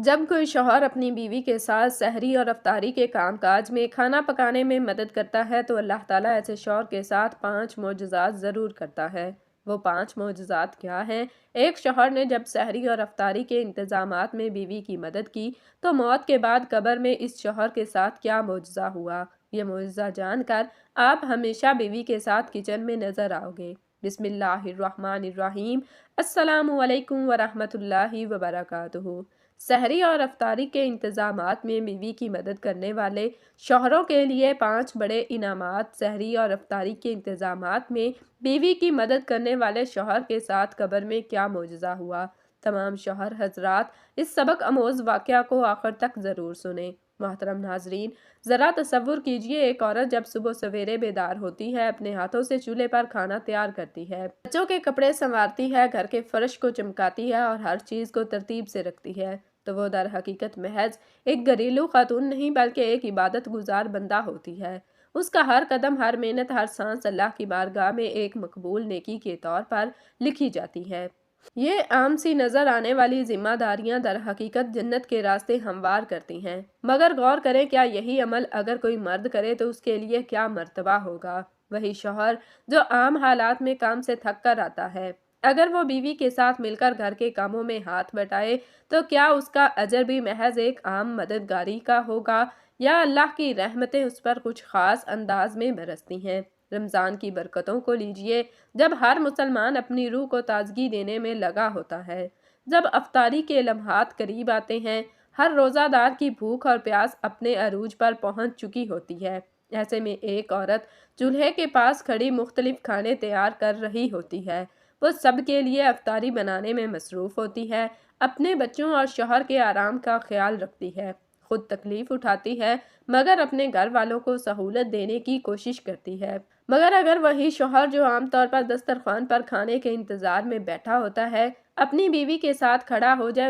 جب کوئی شوہر اپنی بیوی کے ساتھ سحری اور افطاری کے کام کاج میں کھانا پکانے میں مدد کرتا ہے تو اللہ تعالیٰ ایسے شوہر کے ساتھ 5 معجزات ضرور کرتا ہے۔ وہ 5 معجزات کیا ہیں؟ ایک شوہر نے جب سحری اور افطاری کے انتظامات میں بیوی کی مدد کی تو موت کے بعد قبر میں اس شوہر کے ساتھ کیا معجزہ ہوا؟ یہ معجزہ جان کر آپ ہمیشہ بیوی کے ساتھ کچن میں نظر آؤ گے۔ بسم اللہ الرحمن الرحیم۔ السلام علیکم ورحمۃ اللہ وبرکاتہ۔ سحری اور افطاری کے انتظامات میں بیوی کی مدد کرنے والے شوہروں کے لیے 5 بڑے انعامات۔ سحری اور افطاری کے انتظامات میں بیوی کی مدد کرنے والے شوہر کے ساتھ قبر میں کیا معجزہ ہوا؟ تمام شوہر حضرات اس سبق آموز واقعہ کو آخر تک ضرور سنیں۔ محترم ناظرین، ذرا تصور کیجئے ایک عورت جب صبح سویرے بیدار ہوتی ہے، اپنے ہاتھوں سے چولہے پر کھانا تیار کرتی ہے، بچوں کے کپڑے سنوارتی ہے، گھر کے فرش کو چمکاتی ہے اور ہر چیز کو ترتیب سے رکھتی ہے، تو وہ در حقیقت محض ایک گھریلو خاتون نہیں بلکہ ایک عبادت گزار بندہ ہوتی ہے۔ اس کا ہر قدم، ہر محنت، ہر سانس اللہ کی بارگاہ میں ایک مقبول نیکی کے طور پر لکھی جاتی ہے۔ یہ عام سی نظر آنے والی ذمہ داریاں در حقیقت جنت کے راستے ہموار کرتی ہیں، مگر غور کریں کیا یہی عمل اگر کوئی مرد کرے تو اس کے لیے کیا مرتبہ ہوگا؟ وہی شوہر جو عام حالات میں کام سے تھک کر آتا ہے، اگر وہ بیوی کے ساتھ مل کر گھر کے کاموں میں ہاتھ بٹائے تو کیا اس کا اجر بھی محض ایک عام مددگاری کا ہوگا یا اللہ کی رحمتیں اس پر کچھ خاص انداز میں برستی ہیں؟ رمضان کی برکتوں کو لیجئے، جب ہر مسلمان اپنی روح کو تازگی دینے میں لگا ہوتا ہے، جب افطاری کے لمحات قریب آتے ہیں، ہر روزہ دار کی بھوک اور پیاس اپنے عروج پر پہنچ چکی ہوتی ہے، ایسے میں ایک عورت چولہے کے پاس کھڑی مختلف کھانے تیار کر رہی ہوتی ہے۔ وہ سب کے لیے افطاری بنانے میں مصروف ہوتی ہے، اپنے بچوں اور شوہر کے آرام کا خیال رکھتی ہے، خود تکلیف اٹھاتی ہے، مگر اپنے گھر والوں کو سہولت دینے کی کوشش کرتی ہے۔ مگر اگر وہی شوہر جو عام طور پر دسترخوان پر کھانے کے انتظار میں بیٹھا ہوتا ہے، اپنی بیوی کے ساتھ کھڑا ہو جائے،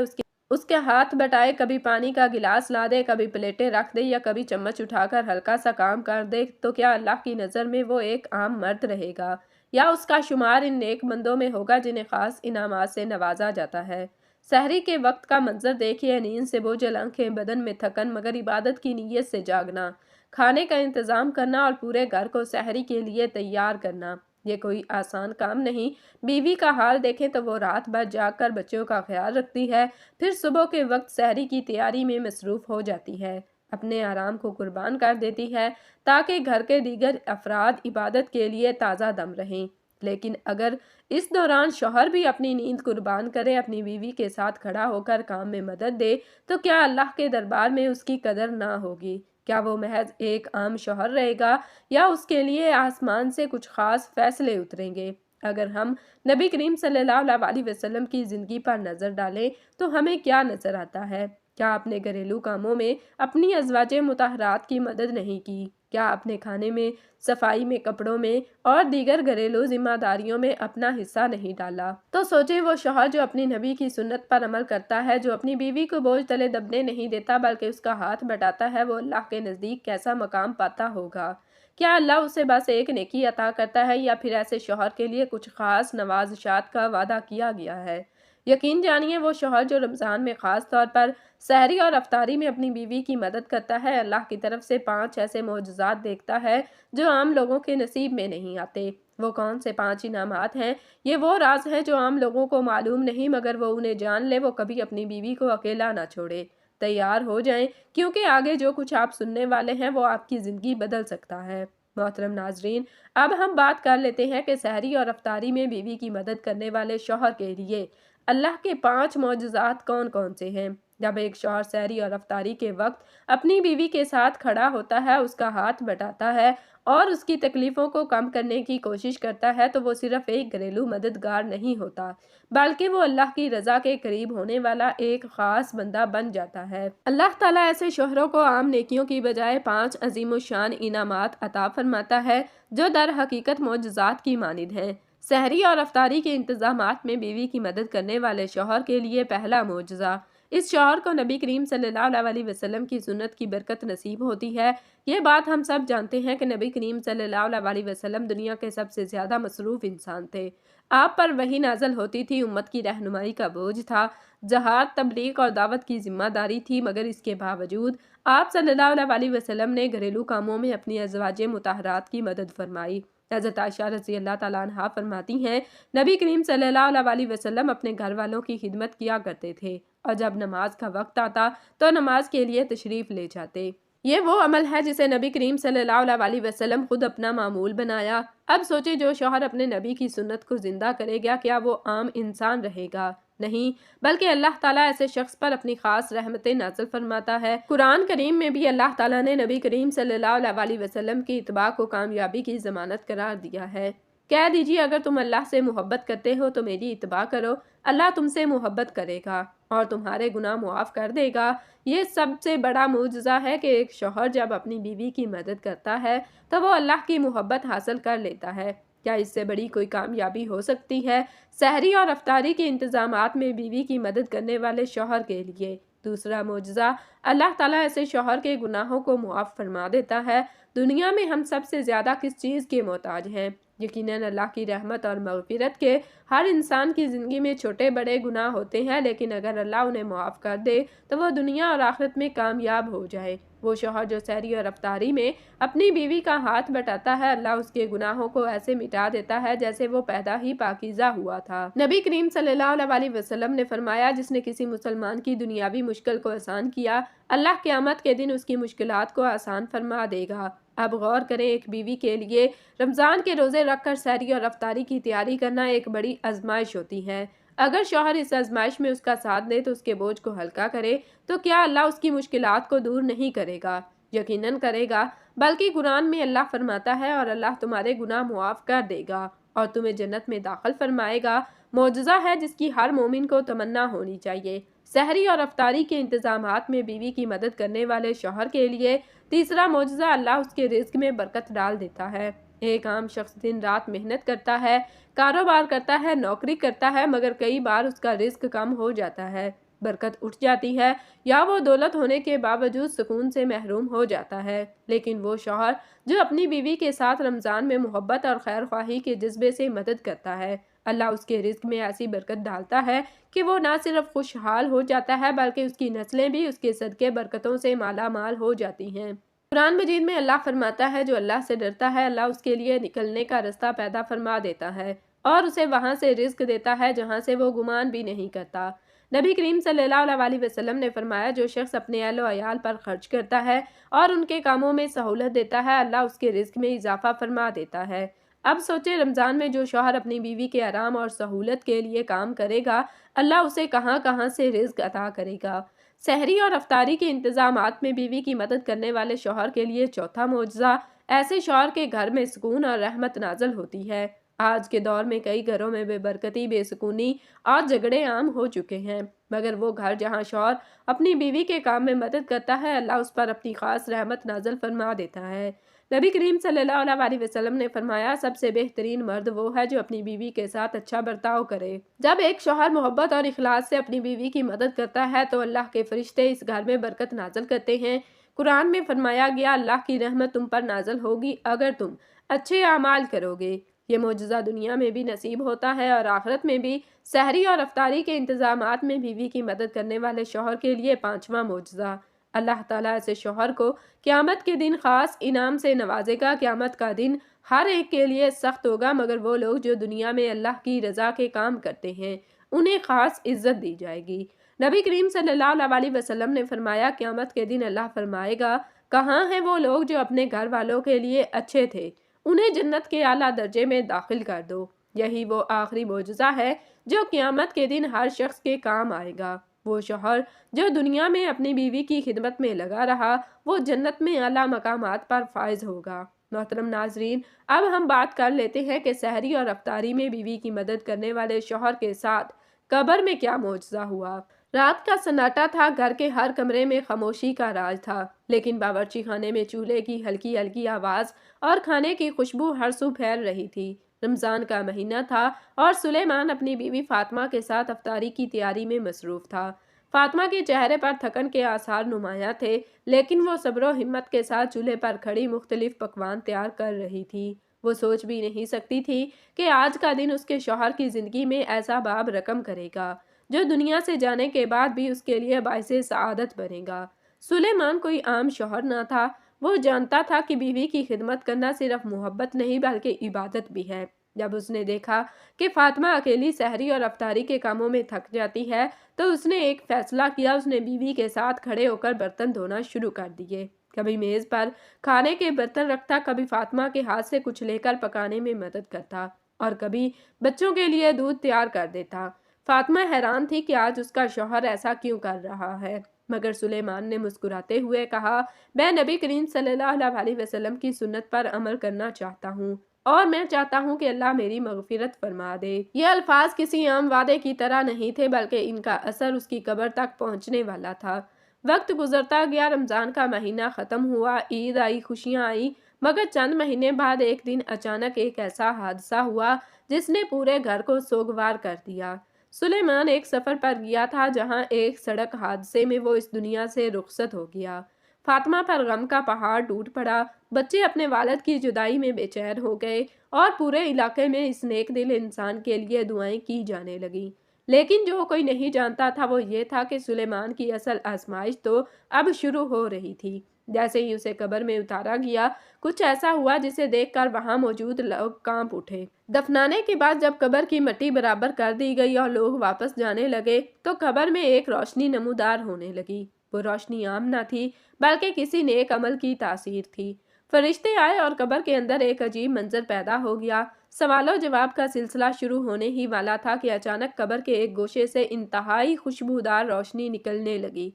اس کے ہاتھ بٹائے، کبھی پانی کا گلاس لا دے، کبھی پلیٹیں رکھ دے یا کبھی چمچ اٹھا کر ہلکا سا کام کر دے، تو کیا اللہ کی نظر میں وہ ایک عام مرد رہے گا یا اس کا شمار ان نیک بندوں میں ہوگا جنہیں خاص انعامات سے نوازا جاتا ہے؟ سحری کے وقت کا منظر دیکھیے، نیند سے بوجھل آنکھیں، بدن میں تھکن مگر عبادت کی نیت سے جاگنا، کھانے کا انتظام کرنا اور پورے گھر کو سحری کے لیے تیار کرنا، یہ کوئی آسان کام نہیں۔ بیوی کا حال دیکھیں تو وہ رات بھر جاگ کر بچوں کا خیال رکھتی ہے، پھر صبح کے وقت سحری کی تیاری میں مصروف ہو جاتی ہے، اپنے آرام کو قربان کر دیتی ہے تاکہ گھر کے دیگر افراد عبادت کے لیے تازہ دم رہیں۔ لیکن اگر اس دوران شوہر بھی اپنی نیند قربان کرے، اپنی بیوی کے ساتھ کھڑا ہو کر کام میں مدد دے، تو کیا اللہ کے دربار میں اس کی قدر نہ ہوگی؟ کیا وہ محض ایک عام شوہر رہے گا یا اس کے لیے آسمان سے کچھ خاص فیصلے اتریں گے؟ اگر ہم نبی کریم صلی اللہ علیہ وسلم کی زندگی پر نظر ڈالیں تو ہمیں کیا نظر آتا ہے؟ کیا اپنے گھریلو کاموں میں اپنی ازواج مطہرات کی مدد نہیں کی؟ کیا اپنے کھانے میں، صفائی میں، کپڑوں میں اور دیگر گھریلو ذمہ داریوں میں اپنا حصہ نہیں ڈالا؟ تو سوچیں وہ شوہر جو اپنی نبی کی سنت پر عمل کرتا ہے، جو اپنی بیوی کو بوجھ تلے دبنے نہیں دیتا بلکہ اس کا ہاتھ بٹاتا ہے، وہ اللہ کے نزدیک کیسا مقام پاتا ہوگا؟ کیا اللہ اسے بس ایک نیکی عطا کرتا ہے یا پھر ایسے شوہر کے لیے کچھ خاص نوازشات کا وعدہ کیا گیا ہے؟ یقین جانیے وہ شوہر جو رمضان میں خاص طور پر سحری اور افطاری میں اپنی بیوی کی مدد کرتا ہے، اللہ کی طرف سے 5 ایسے معجزات دیکھتا ہے جو عام لوگوں کے نصیب میں نہیں آتے۔ وہ کون سے 5 انعامات ہیں؟ یہ وہ راز ہیں جو عام لوگوں کو معلوم نہیں، مگر وہ انہیں جان لے وہ کبھی اپنی بیوی کو اکیلا نہ چھوڑے۔ تیار ہو جائیں کیونکہ آگے جو کچھ آپ سننے والے ہیں وہ آپ کی زندگی بدل سکتا ہے۔ محترم ناظرین، اب ہم بات کر لیتے ہیں کہ سحری اور افطاری میں بیوی کی مدد کرنے والے شوہر کے لیے اللہ کے 5 معجزات کون کون سے ہیں۔ جب ایک شوہر سحری اور افطاری کے وقت اپنی بیوی کے ساتھ کھڑا ہوتا ہے، اس کا ہاتھ بٹاتا ہے اور اس کی تکلیفوں کو کم کرنے کی کوشش کرتا ہے تو وہ صرف ایک گھریلو مددگار نہیں ہوتا بلکہ وہ اللہ کی رضا کے قریب ہونے والا ایک خاص بندہ بن جاتا ہے۔ اللہ تعالیٰ ایسے شوہروں کو عام نیکیوں کی بجائے 5 عظیم الشان انعامات عطا فرماتا ہے جو در حقیقت معجزات کی مانند ہیں۔ سحری اور افطاری کے انتظامات میں بیوی کی مدد کرنے والے شوہر کے لیے پہلا معجزہ، اس شوہر کو نبی کریم صلی اللہ علیہ وسلم کی سنت کی برکت نصیب ہوتی ہے۔ یہ بات ہم سب جانتے ہیں کہ نبی کریم صلی اللہ علیہ وسلم دنیا کے سب سے زیادہ مصروف انسان تھے۔ آپ پر وحی نازل ہوتی تھی، امت کی رہنمائی کا بوجھ تھا، جہاد، تبلیغ اور دعوت کی ذمہ داری تھی، مگر اس کے باوجود آپ صلی اللہ علیہ وسلم نے گھریلو کاموں میں اپنی ازواج مطہرات کی مدد فرمائی۔ حضرت عائشہ رضی اللہ تعالیٰ عنہا فرماتی ہیں، نبی کریم صلی اللہ علیہ وسلم اپنے گھر والوں کی خدمت کیا کرتے تھے، اور جب نماز کا وقت آتا تو نماز کے لیے تشریف لے جاتے۔ یہ وہ عمل ہے جسے نبی کریم صلی اللہ علیہ وسلم خود اپنا معمول بنایا۔ اب سوچے، جو شوہر اپنے نبی کی سنت کو زندہ کرے گا، کیا وہ عام انسان رہے گا؟ نہیں، بلکہ اللہ تعالیٰ ایسے شخص پر اپنی خاص رحمتیں نازل فرماتا ہے۔ قرآن کریم میں بھی اللہ تعالیٰ نے نبی کریم صلی اللہ علیہ وسلم کی اتباع کو کامیابی کی ضمانت قرار دیا ہے۔ کہہ دیجیے، اگر تم اللہ سے محبت کرتے ہو تو میری اتباع کرو، اللہ تم سے محبت کرے گا اور تمہارے گناہ معاف کر دے گا۔ یہ سب سے بڑا معجزہ ہے کہ ایک شوہر جب اپنی بیوی کی مدد کرتا ہے تو وہ اللہ کی محبت حاصل کر لیتا ہے۔ کیا اس سے بڑی کوئی کامیابی ہو سکتی ہے؟ سحری اور افطاری کے انتظامات میں بیوی کی مدد کرنے والے شوہر کے لیے دوسرا معجزہ، اللہ تعالیٰ ایسے شوہر کے گناہوں کو معاف فرما دیتا ہے۔ دنیا میں ہم سب سے زیادہ کس چیز کے محتاج ہیں؟ یقیناً اللہ کی رحمت اور مغفرت کے۔ ہر انسان کی زندگی میں چھوٹے بڑے گناہ ہوتے ہیں، لیکن اگر اللہ انہیں معاف کر دے تو وہ دنیا اور آخرت میں کامیاب ہو جائے۔ وہ شوہر جو سحری اور افطاری میں اپنی بیوی کا ہاتھ بٹاتا ہے، اللہ اس کے گناہوں کو ایسے مٹا دیتا ہے جیسے وہ پیدا ہی پاکیزہ ہوا تھا۔ نبی کریم صلی اللہ علیہ وسلم نے فرمایا، جس نے کسی مسلمان کی دنیاوی مشکل کو آسان کیا، اللہ قیامت کے دن اس کی مشکلات کو آسان فرما دے گا۔ اب غور کریں، ایک بیوی کے لیے رمضان کے روزے رکھ کر سحری اور افطاری کی تیاری کرنا ایک بڑی آزمائش ہوتی ہے۔ اگر شوہر اس آزمائش میں اس کا ساتھ دے تو اس کے بوجھ کو ہلکا کرے، تو کیا اللہ اس کی مشکلات کو دور نہیں کرے گا؟ یقیناً کرے گا، بلکہ قرآن میں اللہ فرماتا ہے، اور اللہ تمہارے گناہ معاف کر دے گا اور تمہیں جنت میں داخل فرمائے گا۔ معجزہ ہے جس کی ہر مومن کو تمنا ہونی چاہیے۔ سحری اور افطاری کے انتظامات میں بیوی کی مدد کرنے والے شوہر کے لیے تیسرا معجزہ، اللہ اس کے رزق میں برکت ڈال دیتا ہے۔ ایک عام شخص دن رات محنت کرتا ہے، کاروبار کرتا ہے، نوکری کرتا ہے، مگر کئی بار اس کا رزق کم ہو جاتا ہے، برکت اٹھ جاتی ہے، یا وہ دولت ہونے کے باوجود سکون سے محروم ہو جاتا ہے۔ لیکن وہ شوہر جو اپنی بیوی کے ساتھ رمضان میں محبت اور خیر خواہی کے جذبے سے مدد کرتا ہے، اللہ اس کے رزق میں ایسی برکت ڈالتا ہے کہ وہ نہ صرف خوشحال ہو جاتا ہے، بلکہ اس کی نسلیں بھی اس کے صدقے برکتوں سے مالا مال ہو جاتی ہیں۔ قرآن مجید میں اللہ فرماتا ہے، جو اللہ سے ڈرتا ہے، اللہ اس کے لیے نکلنے کا رستہ پیدا فرما دیتا ہے اور اسے وہاں سے رزق دیتا ہے جہاں سے وہ گمان بھی نہیں کرتا۔ نبی کریم صلی اللہ علیہ وسلم نے فرمایا، جو شخص اپنے اہل و عیال پر خرچ کرتا ہے اور ان کے کاموں میں سہولت دیتا ہے، اللہ اس کے رزق میں اضافہ فرما دیتا ہے۔ اب سوچے، رمضان میں جو شوہر اپنی بیوی کے آرام اور سہولت کے لیے کام کرے گا، اللہ اسے کہاں کہاں سے رزق عطا کرے گا۔ سحری اور افطاری کے انتظامات میں بیوی کی مدد کرنے والے شوہر کے لیے چوتھا معجزہ، ایسے شوہر کے گھر میں سکون اور رحمت نازل ہوتی ہے۔ آج کے دور میں کئی گھروں میں بے برکتی، بے سکونی اور جھگڑے عام ہو چکے ہیں، مگر وہ گھر جہاں شوہر اپنی بیوی کے کام میں مدد کرتا ہے، اللہ اس پر اپنی خاص رحمت نازل فرما دیتا ہے۔ نبی کریم صلی اللہ علیہ وسلم نے فرمایا، سب سے بہترین مرد وہ ہے جو اپنی بیوی کے ساتھ اچھا برتاؤ کرے۔ جب ایک شوہر محبت اور اخلاص سے اپنی بیوی کی مدد کرتا ہے تو اللہ کے فرشتے اس گھر میں برکت نازل کرتے ہیں۔ قرآن میں فرمایا گیا، اللہ کی رحمت تم پر نازل ہوگی اگر تم اچھے اعمال کرو گے۔ یہ معجزہ دنیا میں بھی نصیب ہوتا ہے اور آخرت میں بھی۔ سحری اور افطاری کے انتظامات میں بیوی کی مدد کرنے والے شوہر کے لیے پانچواں معجزہ، اللہ تعالیٰ ایسے شوہر کو قیامت کے دن خاص انعام سے نوازے گا۔ قیامت کا دن ہر ایک کے لیے سخت ہوگا، مگر وہ لوگ جو دنیا میں اللہ کی رضا کے کام کرتے ہیں انہیں خاص عزت دی جائے گی۔ نبی کریم صلی اللہ علیہ وسلم نے فرمایا، قیامت کے دن اللہ فرمائے گا، کہاں ہیں وہ لوگ جو اپنے گھر والوں کے لیے اچھے تھے، انہیں جنت کے اعلیٰ درجے میں داخل کر دو۔ یہی وہ آخری معجزہ ہے جو قیامت کے دن ہر شخص کے کام آئے گا۔ وہ شوہر جو دنیا میں اپنی بیوی کی خدمت میں لگا رہا، وہ جنت میں اعلیٰ مقامات پر فائز ہوگا۔ محترم ناظرین، اب ہم بات کر لیتے ہیں کہ سحری اور افطاری میں بیوی کی مدد کرنے والے شوہر کے ساتھ قبر میں کیا معجزہ ہوا۔ رات کا سناٹا تھا، گھر کے ہر کمرے میں خاموشی کا راج تھا، لیکن باورچی خانے میں چولہے کی ہلکی ہلکی آواز اور کھانے کی خوشبو ہر سو پھیل رہی تھی۔ رمضان کا مہینہ تھا اور سلیمان اپنی بیوی فاطمہ کے ساتھ افطاری کی تیاری میں مصروف تھا۔ فاطمہ کے چہرے پر تھکن کے آثار نمایاں تھے، لیکن وہ صبر و ہمت کے ساتھ چولہے پر کھڑی مختلف پکوان تیار کر رہی تھی۔ وہ سوچ بھی نہیں سکتی تھی کہ آج کا دن اس کے شوہر کی زندگی میں ایسا باب رقم کرے گا جو دنیا سے جانے کے بعد بھی اس کے لیے باعث سعادت بنے گا۔ سلیمان کوئی عام شوہر نہ تھا، وہ جانتا تھا کہ بیوی کی خدمت کرنا صرف محبت نہیں بلکہ عبادت بھی ہے۔ جب اس نے دیکھا کہ فاطمہ اکیلی سحری اور افطاری کے کاموں میں تھک جاتی ہے تو اس نے ایک فیصلہ کیا، اس نے بیوی کے ساتھ کھڑے ہو کر برتن دھونا شروع کر دیے۔ کبھی میز پر کھانے کے برتن رکھتا، کبھی فاطمہ کے ہاتھ سے کچھ لے کر پکانے میں مدد کرتا اور کبھی بچوں کے لیے دودھ تیار کر دیتا۔ فاطمہ حیران تھی کہ آج اس کا شوہر ایسا کیوں کر رہا ہے، مگر سلیمان نے مسکراتے ہوئے کہا، میں نبی کریم صلی اللہ علیہ وسلم کی سنت پر عمل کرنا چاہتا ہوں اور میں چاہتا ہوں کہ اللہ میری مغفرت فرما دے۔ یہ الفاظ کسی عام وعدے کی طرح نہیں تھے بلکہ ان کا اثر اس کی قبر تک پہنچنے والا تھا۔ وقت گزرتا گیا، رمضان کا مہینہ ختم ہوا، عید آئی، خوشیاں آئی، مگر چند مہینے بعد ایک دن اچانک ایک ایسا حادثہ ہوا جس نے پورے گھر کو سوگوار کر دیا۔ سلیمان ایک سفر پر گیا تھا جہاں ایک سڑک حادثے میں وہ اس دنیا سے رخصت ہو گیا۔ فاطمہ پر غم کا پہاڑ ٹوٹ پڑا، بچے اپنے والد کی جدائی میں بے چین ہو گئے اور پورے علاقے میں اس نیک دل انسان کے لیے دعائیں کی جانے لگیں۔ لیکن جو کوئی نہیں جانتا تھا وہ یہ تھا کہ سلیمان کی اصل آزمائش تو اب شروع ہو رہی تھی۔ جیسے ہی اسے قبر میں اتارا گیا، کچھ ایسا ہوا جسے دیکھ کر وہاں موجود لوگ کانپ اٹھے۔ دفنانے کے بعد جب قبر کی مٹی برابر کر دی گئی اور لوگ واپس جانے لگے تو قبر میں ایک روشنی نمودار ہونے لگی۔ وہ روشنی عام نہ تھی بلکہ کسی نیک عمل کی تاثیر تھی۔ فرشتے آئے اور قبر کے اندر ایک عجیب منظر پیدا ہو گیا۔ سوال و جواب کا سلسلہ شروع ہونے ہی والا تھا کہ اچانک قبر کے ایک گوشے سے انتہائی خوشبودار روشنی نکلنے لگی۔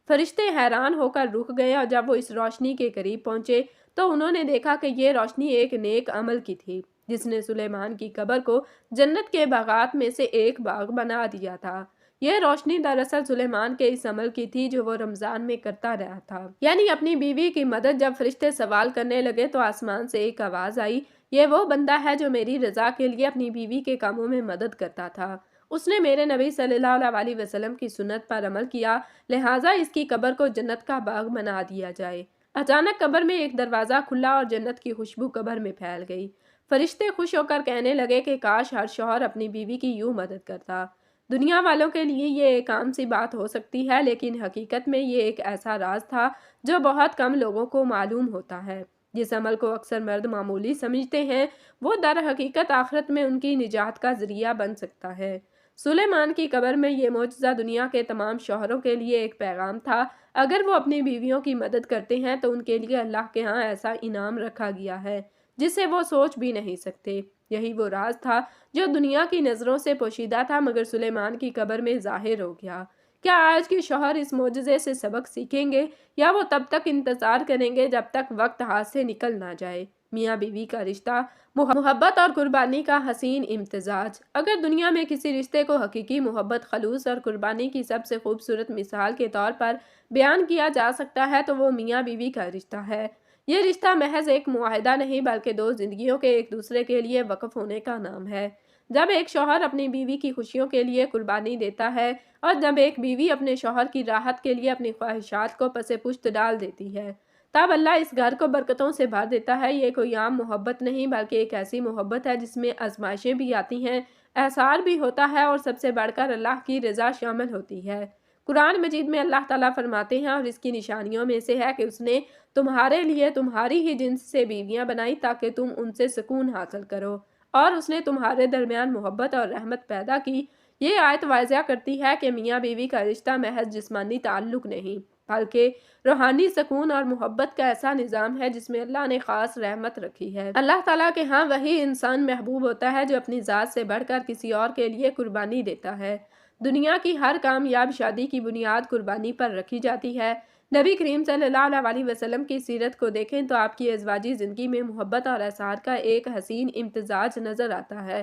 فرشتے حیران ہو کر رک گئے اور جب وہ اس روشنی کے قریب پہنچے تو انہوں نے دیکھا کہ یہ روشنی ایک نیک عمل کی تھی جس نے سلیمان کی قبر کو جنت کے باغات میں سے ایک باغ بنا دیا تھا۔ یہ روشنی دراصل سلیمان کے اس عمل کی تھی جو وہ رمضان میں کرتا رہا تھا، یعنی اپنی بیوی کی مدد۔ جب فرشتے سوال کرنے لگے تو آسمان سے ایک آواز آئی، یہ وہ بندہ ہے جو میری رضا کے لیے اپنی بیوی کے کاموں میں مدد کرتا تھا۔ اس نے میرے نبی صلی اللہ علیہ وسلم کی سنت پر عمل کیا، لہٰذا اس کی قبر کو جنت کا باغ بنا دیا جائے۔ اچانک قبر میں ایک دروازہ کھلا اور جنت کی خوشبو قبر میں پھیل گئی۔ فرشتے خوش ہو کر کہنے لگے کہ کاش ہر شوہر اپنی بیوی کی یوں مدد کرتا۔ دنیا والوں کے لیے یہ ایک عام سی بات ہو سکتی ہے، لیکن حقیقت میں یہ ایک ایسا راز تھا جو بہت کم لوگوں کو معلوم ہوتا ہے۔ جس عمل کو اکثر مرد معمولی سمجھتے ہیں وہ در حقیقت آخرت میں ان کی نجات کا ذریعہ بن سکتا ہے۔ سلیمان کی قبر میں یہ معجزہ دنیا کے تمام شوہروں کے لیے ایک پیغام تھا۔ اگر وہ اپنی بیویوں کی مدد کرتے ہیں تو ان کے لیے اللہ کے ہاں ایسا انعام رکھا گیا ہے جسے وہ سوچ بھی نہیں سکتے۔ یہی وہ راز تھا جو دنیا کی نظروں سے پوشیدہ تھا مگر سلیمان کی قبر میں ظاہر ہو گیا۔ کیا آج کے شوہر اس معجزے سے سبق سیکھیں گے یا وہ تب تک انتظار کریں گے جب تک وقت ہاتھ سے نکل نہ جائے؟ میاں بیوی کا رشتہ، محبت اور قربانی کا حسین امتزاج۔ اگر دنیا میں کسی رشتے کو حقیقی محبت، خلوص اور قربانی کی سب سے خوبصورت مثال کے طور پر بیان کیا جا سکتا ہے تو وہ میاں بیوی کا رشتہ ہے۔ یہ رشتہ محض ایک معاہدہ نہیں بلکہ دو زندگیوں کے ایک دوسرے کے لیے وقف ہونے کا نام ہے۔ جب ایک شوہر اپنی بیوی کی خوشیوں کے لیے قربانی دیتا ہے اور جب ایک بیوی اپنے شوہر کی راحت کے لیے اپنی خواہشات کو پس پشت ڈال دیتی ہے، تب اللہ اس گھر کو برکتوں سے بھر دیتا ہے۔ یہ کوئی عام محبت نہیں بلکہ ایک ایسی محبت ہے جس میں آزمائشیں بھی آتی ہیں، احسار بھی ہوتا ہے اور سب سے بڑھ کر اللہ کی رضا شامل ہوتی ہے۔ قرآن مجید میں اللہ تعالیٰ فرماتے ہیں، اور اس کی نشانیوں میں سے ہے کہ اس نے تمہارے لیے تمہاری ہی جنس سے بیویاں بنائی تاکہ تم ان سے سکون حاصل کرو، اور اس نے تمہارے درمیان محبت اور رحمت پیدا کی۔ یہ آیت واضح کرتی ہے کہ میاں بیوی کا رشتہ محض جسمانی تعلق نہیں بلکہ روحانی سکون اور محبت کا ایسا نظام ہے جس میں اللہ نے خاص رحمت رکھی ہے۔ اللہ تعالیٰ کے ہاں وہی انسان محبوب ہوتا ہے جو اپنی ذات سے بڑھ کر کسی اور کے لیے قربانی دیتا ہے۔ دنیا کی ہر کامیاب شادی کی بنیاد قربانی پر رکھی جاتی ہے۔ نبی کریم صلی اللہ علیہ وسلم کی سیرت کو دیکھیں تو آپ کی ازواجی زندگی میں محبت اور احسار کا ایک حسین امتزاج نظر آتا ہے۔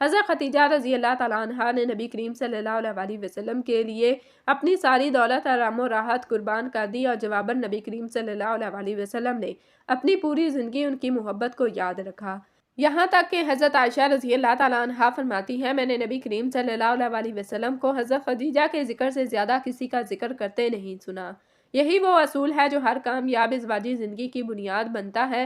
حضرت خدیجہ رضی اللہ تعالیٰ عنہا نے نبی کریم صلی اللہ علیہ وسلم کے لیے اپنی ساری دولت اور رام و راحت قربان کر دی اور جواباً نبی کریم صلی اللہ علیہ وسلم نے اپنی پوری زندگی ان کی محبت کو یاد رکھا۔ یہاں تک کہ حضرت عائشہ رضی اللہ تعالیٰ عنہا فرماتی ہیں، میں نے نبی کریم صلی اللہ علیہ وسلم کو حضرت خدیجہ کے ذکر سے زیادہ کسی کا ذکر کرتے نہیں سنا۔ یہی وہ اصول ہے جو ہر کامیاب ازواجی زندگی کی بنیاد بنتا ہے۔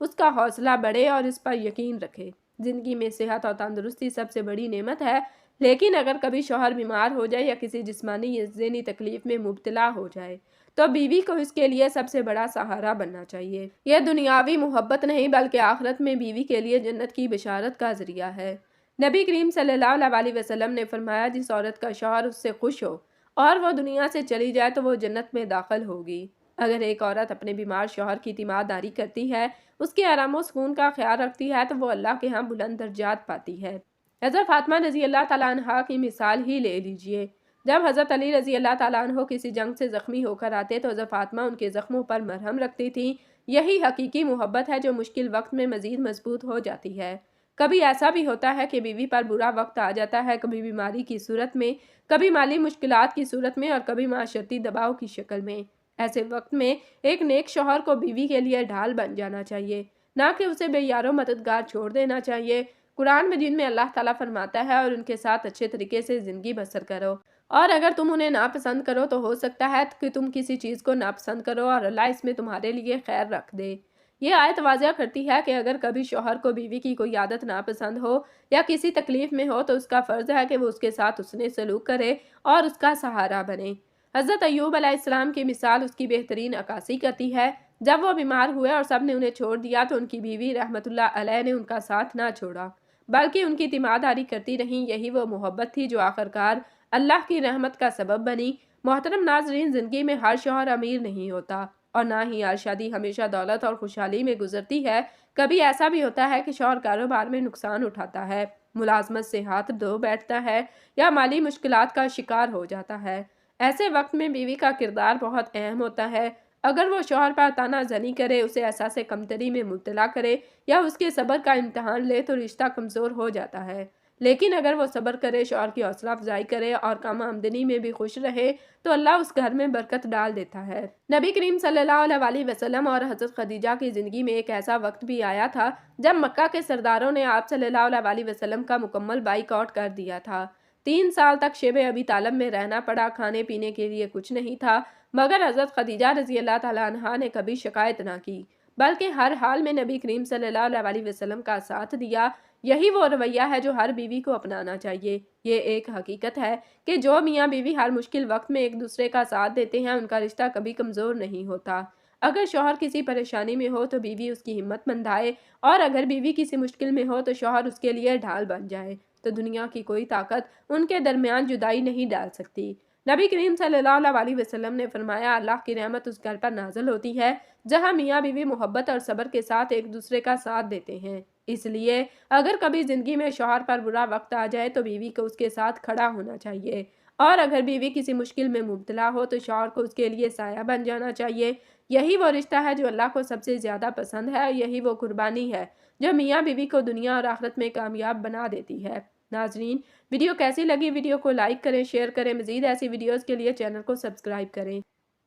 اس کا حوصلہ بڑھے اور اس پر یقین رکھے۔ زندگی میں صحت اور تندرستی سب سے بڑی نعمت ہے، لیکن اگر کبھی شوہر بیمار ہو جائے یا کسی جسمانی یا ذہنی تکلیف میں مبتلا ہو جائے تو بیوی کو اس کے لیے سب سے بڑا سہارا بننا چاہیے۔ یہ دنیاوی محبت نہیں بلکہ آخرت میں بیوی کے لیے جنت کی بشارت کا ذریعہ ہے۔ نبی کریم صلی اللہ علیہ وسلم نے فرمایا، جس عورت کا شوہر اس سے خوش ہو اور وہ دنیا سے چلی جائے تو وہ جنت میں داخل ہوگی۔ اگر ایک عورت اپنے بیمار شوہر کی تیمارداری کرتی ہے، اس کے آرام و سکون کا خیال رکھتی ہے تو وہ اللہ کے ہاں بلند درجات پاتی ہے۔ حضرت فاطمہ رضی اللہ تعالیٰ عنہ کی مثال ہی لے لیجئے۔ جب حضرت علی رضی اللہ تعالیٰ عنہ کسی جنگ سے زخمی ہو کر آتے تو حضرت فاطمہ ان کے زخموں پر مرہم رکھتی تھیں۔ یہی حقیقی محبت ہے جو مشکل وقت میں مزید مضبوط ہو جاتی ہے۔ کبھی ایسا بھی ہوتا ہے کہ بیوی پر برا وقت آ جاتا ہے، کبھی بیماری کی صورت میں، کبھی مالی مشکلات کی صورت میں اور کبھی معاشرتی دباؤ کی شکل میں۔ ایسے وقت میں ایک نیک شوہر کو بیوی کے لیے ڈھال بن جانا چاہیے، نہ کہ اسے بے یار و مددگار چھوڑ دینا چاہیے۔ قرآن مجید میں اللہ تعالیٰ فرماتا ہے، اور ان کے ساتھ اچھے طریقے سے زندگی بسر کرو، اور اگر تم انہیں ناپسند کرو تو ہو سکتا ہے کہ تم کسی چیز کو ناپسند کرو اور اللہ اس میں تمہارے لیے خیر رکھ دے۔ یہ آیت واضح کرتی ہے کہ اگر کبھی شوہر کو بیوی کی کوئی عادت ناپسند ہو یا کسی تکلیف میں ہو تو اس کا فرض ہے کہ وہ اس کے ساتھ حسن سلوک کرے اور اس کا سہارا بنے۔ حضرت ایوب علیہ السلام کی مثال اس کی بہترین عکاسی کرتی ہے۔ جب وہ بیمار ہوئے اور سب نے انہیں چھوڑ دیا تو ان کی بیوی رحمت اللہ علیہ نے ان کا ساتھ نہ چھوڑا بلکہ ان کی تیمارداری کرتی رہیں۔ یہی وہ محبت تھی جو آخرکار اللہ کی رحمت کا سبب بنی۔ محترم ناظرین، زندگی میں ہر شوہر امیر نہیں ہوتا اور نہ ہی ہر شادی ہمیشہ دولت اور خوشحالی میں گزرتی ہے۔ کبھی ایسا بھی ہوتا ہے کہ شوہر کاروبار میں نقصان اٹھاتا ہے، ملازمت سے ہاتھ دھو بیٹھتا ہے یا مالی مشکلات کا شکار ہو جاتا ہے۔ ایسے وقت میں بیوی کا کردار بہت اہم ہوتا ہے۔ اگر وہ شوہر پر طعنہ زنی کرے، اسے احساس کمتری میں مبتلا کرے یا اس کے صبر کا امتحان لے تو رشتہ کمزور ہو جاتا ہے۔ لیکن اگر وہ صبر کرے، شوہر کی حوصلہ افزائی کرے اور کم آمدنی میں بھی خوش رہے تو اللہ اس گھر میں برکت ڈال دیتا ہے۔ نبی کریم صلی اللہ علیہ وسلم اور حضرت خدیجہ کی زندگی میں ایک ایسا وقت بھی آیا تھا جب مکہ کے سرداروں نے آپ صلی اللہ علیہ وسلم کا مکمل بائیک آؤٹ کر دیا تھا۔ 3 سال تک شیب ابی طالب میں رہنا پڑا، کھانے پینے کے لیے کچھ نہیں تھا، مگر حضرت خدیجہ رضی اللہ تعالیٰ عنہا نے کبھی شکایت نہ کی بلکہ ہر حال میں نبی کریم صلی اللہ علیہ وسلم کا ساتھ دیا۔ یہی وہ رویہ ہے جو ہر بیوی کو اپنانا چاہیے۔ یہ ایک حقیقت ہے کہ جو میاں بیوی ہر مشکل وقت میں ایک دوسرے کا ساتھ دیتے ہیں ان کا رشتہ کبھی کمزور نہیں ہوتا۔ اگر شوہر کسی پریشانی میں ہو تو بیوی اس کی ہمت بندھائے، اور اگر بیوی کسی مشکل میں ہو تو شوہر اس کے لیے ڈھال بن جائے، تو دنیا کی کوئی طاقت ان کے درمیان جدائی نہیں ڈال سکتی۔ نبی کریم صلی اللہ علیہ وسلم نے فرمایا، اللہ کی رحمت اس گھر پر نازل ہوتی ہے جہاں میاں بیوی محبت اور صبر کے ساتھ ایک دوسرے کا ساتھ دیتے ہیں۔ اس لیے اگر کبھی زندگی میں شوہر پر برا وقت آ جائے تو بیوی کو اس کے ساتھ کھڑا ہونا چاہیے، اور اگر بیوی کسی مشکل میں مبتلا ہو تو شوہر کو اس کے لیے سایہ بن جانا چاہیے۔ یہی وہ رشتہ ہے جو اللہ کو سب سے زیادہ پسند ہے، اور یہی وہ قربانی ہے جو میاں بیوی کو دنیا اور آخرت میں کامیاب بنا دیتی ہے۔ ناظرین، ویڈیو کیسی لگی؟ ویڈیو کو لائک کریں، شیئر کریں۔ مزید ایسی ویڈیوز کے لیے چینل کو سبسکرائب کریں۔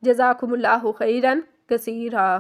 جزاکم اللہ خیرا کثیرا۔